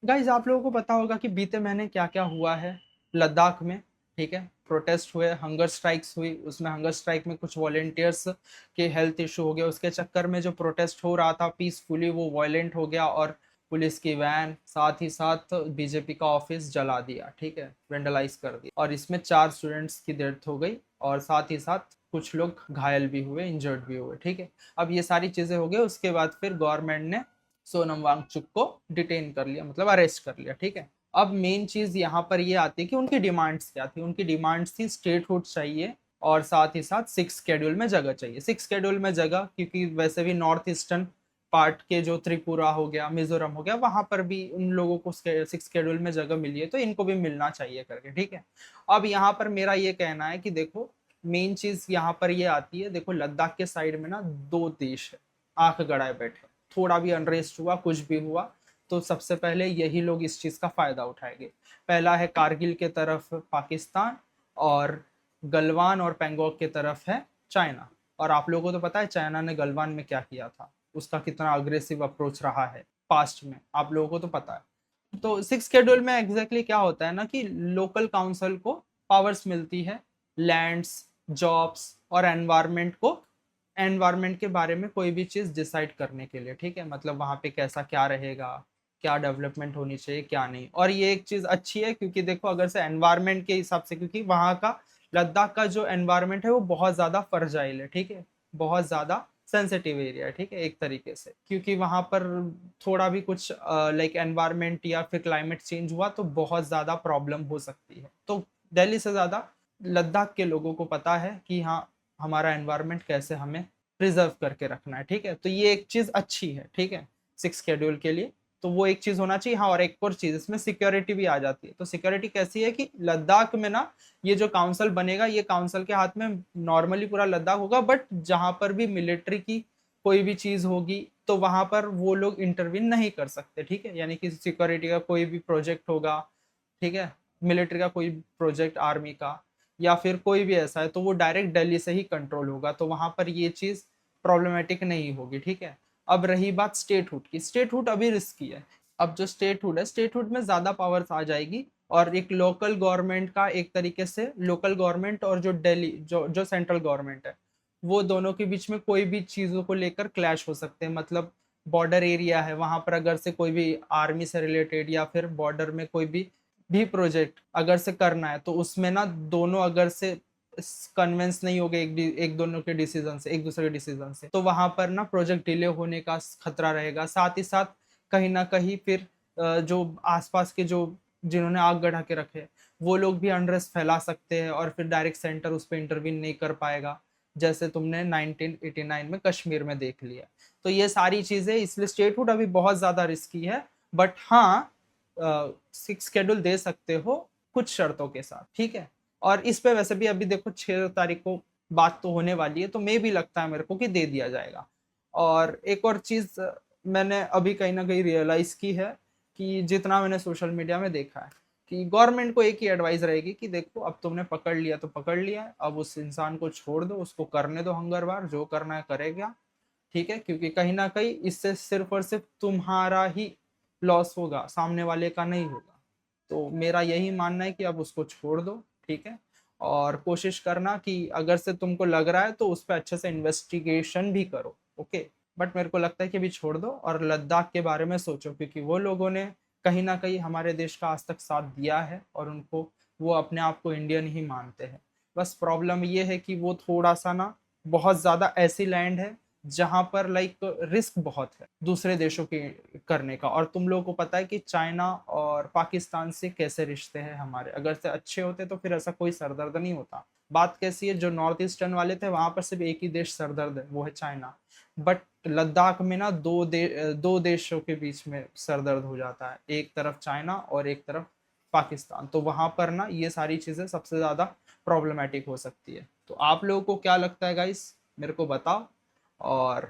Guys आप लोगों को पता होगा कि बीते महीने क्या क्या हुआ है लद्दाख में। ठीक है, प्रोटेस्ट हुए, हंगर स्ट्राइक्स हुई, उसमें हंगर स्ट्राइक में कुछ वॉलेंटियर्स के हेल्थ इशू हो गया, उसके चक्कर में जो प्रोटेस्ट हो रहा था पीसफुली वो वायलेंट हो गया और पुलिस की वैन साथ ही साथ बीजेपी का ऑफिस जला दिया। ठीक है, वेंडलाइज कर दिया और इसमें 4 स्टूडेंट्स की डेथ हो गई और साथ ही साथ कुछ लोग घायल भी हुए, इंजर्ड भी हुए। ठीक है, अब ये सारी चीजें हो गई, उसके बाद फिर गवर्नमेंट ने सोनम वांगचुक को डिटेन कर लिया, मतलब अरेस्ट कर लिया। ठीक है, अब मेन चीज यहाँ पर ये आती है कि उनकी डिमांड्स क्या थी। उनकी डिमांड्स थी स्टेटहुड चाहिए और साथ ही साथ 6 शेड्यूल में जगह चाहिए। 6 शेड्यूल में जगह क्योंकि वैसे भी नॉर्थ ईस्टर्न पार्ट के जो त्रिपुरा हो गया, मिजोरम हो गया, वहां पर भी उन लोगों को 6 शेड्यूल में जगह मिली है, तो इनको भी मिलना चाहिए करके। ठीक है, अब यहाँ पर मेरा ये कहना है कि देखो मेन चीज यहाँ पर ये आती है, देखो लद्दाख के साइड में ना 2 देश है आंख गड़ाए बैठे। थोड़ा भी अनरेस्ट हुआ, कुछ भी हुआ, तो सबसे पहले यही लोग इस चीज का फायदा उठाएंगे। पहला है कारगिल के तरफ पाकिस्तान और गलवान और पेंगोंग के तरफ है चाइना। और आप लोगों को तो पता है चाइना ने गलवान में क्या किया था, उसका कितना अग्रेसिव अप्रोच रहा है पास्ट में, आप लोगों को तो पता है। तो 6 शेड्यूल में एग्जैक्टली क्या होता है ना कि लोकल काउंसिल को पावर्स मिलती है लैंड्स, जॉब्स और एनवायरमेंट को, एनवायरमेंट के बारे में कोई भी चीज़ डिसाइड करने के लिए। ठीक है, मतलब वहाँ पे कैसा क्या रहेगा, क्या डेवलपमेंट होनी चाहिए क्या नहीं। और ये एक चीज़ अच्छी है क्योंकि देखो अगर से एनवायरमेंट के हिसाब से, क्योंकि वहाँ का लद्दाख का जो एनवायरमेंट है वो बहुत ज़्यादा फर्जाइल है। ठीक है, बहुत ज़्यादा सेंसिटिव एरिया है। ठीक है, एक तरीके से क्योंकि वहाँ पर थोड़ा भी कुछ लाइक एनवायरमेंट या फिर क्लाइमेट चेंज हुआ तो बहुत ज़्यादा प्रॉब्लम हो सकती है। तो दिल्ली से ज़्यादा लद्दाख के लोगों को पता है कि हाँ हमारा एनवायरनमेंट कैसे हमें प्रिजर्व करके रखना है। ठीक है, तो ये एक चीज अच्छी है। ठीक है, 6 शेड्यूल के लिए तो वो एक चीज होना चाहिए। हाँ, और एक और चीज इसमें सिक्योरिटी भी आ जाती है। तो सिक्योरिटी कैसी है कि लद्दाख में ना ये जो काउंसिल बनेगा, ये काउंसिल के हाथ में नॉर्मली पूरा लद्दाख होगा, बट जहां पर भी मिलिट्री की कोई भी चीज होगी तो वहां पर वो लोग इंटरवीन नहीं कर सकते। ठीक है, यानी कि सिक्योरिटी का कोई भी प्रोजेक्ट होगा, ठीक है, मिलिट्री का कोई प्रोजेक्ट, आर्मी का या फिर कोई भी ऐसा है, तो वो डायरेक्ट दिल्ली से ही कंट्रोल होगा, तो वहां पर ये चीज प्रॉब्लमेटिक नहीं होगी। ठीक है, अब रही बात स्टेटहुड की, स्टेटहुड अभी रिस्की है। अब जो स्टेटहुड है, स्टेटहुड में ज्यादा पावर्स आ जाएगी और एक लोकल गवर्नमेंट का, एक तरीके से लोकल गवर्नमेंट और जो दिल्ली जो जो सेंट्रल गवर्नमेंट है, वो दोनों के बीच में कोई भी चीजों को लेकर क्लैश हो सकते हैं। मतलब बॉर्डर एरिया है, वहां पर अगर से कोई भी आर्मी से रिलेटेड या फिर बॉर्डर में कोई भी प्रोजेक्ट अगर से करना है तो उसमें ना दोनों अगर से कन्विंस नहीं हो गए एक दोनों के डिसीजन से, एक दूसरे के डिसीजन से, तो वहां पर ना प्रोजेक्ट डिले होने का खतरा रहेगा। साथ ही साथ कहीं ना कहीं फिर जो आसपास के जो जिन्होंने आग गढ़ा के रखे वो लोग भी अनरेस्ट फैला सकते हैं और फिर डायरेक्ट सेंटर उस पर इंटरवीन नहीं कर पाएगा, जैसे तुमने 1989 में कश्मीर में देख लिया। तो ये सारी चीजें, इसलिए स्टेटहुड अभी बहुत ज्यादा रिस्की है। बट हाँ, 6 शेड्यूल दे सकते हो कुछ शर्तों के साथ। ठीक है, और इस पे वैसे भी अभी देखो 6 तारीख को बात तो होने वाली है, तो मे भी लगता है मेरे को कि दे दिया जाएगा। और एक और चीज मैंने अभी कहीं ना कहीं रियलाइज की है कि जितना मैंने सोशल मीडिया में देखा है कि गवर्नमेंट को एक ही एडवाइस रहेगी कि देखो अब तुमने पकड़ लिया तो पकड़ लिया है, अब उस इंसान को छोड़ दो, उसको करने दो हंगरवार, जो करना है करेगा। ठीक है, क्योंकि कहीं ना कहीं इससे सिर्फ और सिर्फ तुम्हारा ही लॉस होगा, सामने वाले का नहीं होगा। तो मेरा यही मानना है कि अब उसको छोड़ दो। ठीक है, और कोशिश करना कि अगर से तुमको लग रहा है तो उस पर अच्छे से इन्वेस्टिगेशन भी करो। ओके, बट मेरे को लगता है कि अभी छोड़ दो और लद्दाख के बारे में सोचो, क्योंकि वो लोगों ने कहीं ना कहीं हमारे देश का आज तक साथ दिया है और उनको, वो अपने आप को इंडियन ही मानते हैं। बस प्रॉब्लम ये है कि वो थोड़ा सा ना बहुत ज्यादा ऐसी लैंड है जहां पर लाइक रिस्क बहुत है दूसरे देशों के करने का। और तुम लोगों को पता है कि चाइना और पाकिस्तान से कैसे रिश्ते हैं हमारे, अगर से अच्छे होते तो फिर ऐसा कोई सरदर्द नहीं होता। बात कैसी है, जो नॉर्थ ईस्टर्न वाले थे वहां पर सिर्फ एक ही देश सरदर्द है, वो है चाइना। बट लद्दाख में ना दो देशों के बीच में सरदर्द हो जाता है, एक तरफ चाइना और एक तरफ पाकिस्तान। तो वहां पर ना ये सारी चीजें सबसे ज्यादा प्रॉब्लमेटिक हो सकती है। तो आप लोगों को क्या लगता है गाइस, मेरे को बताओ। और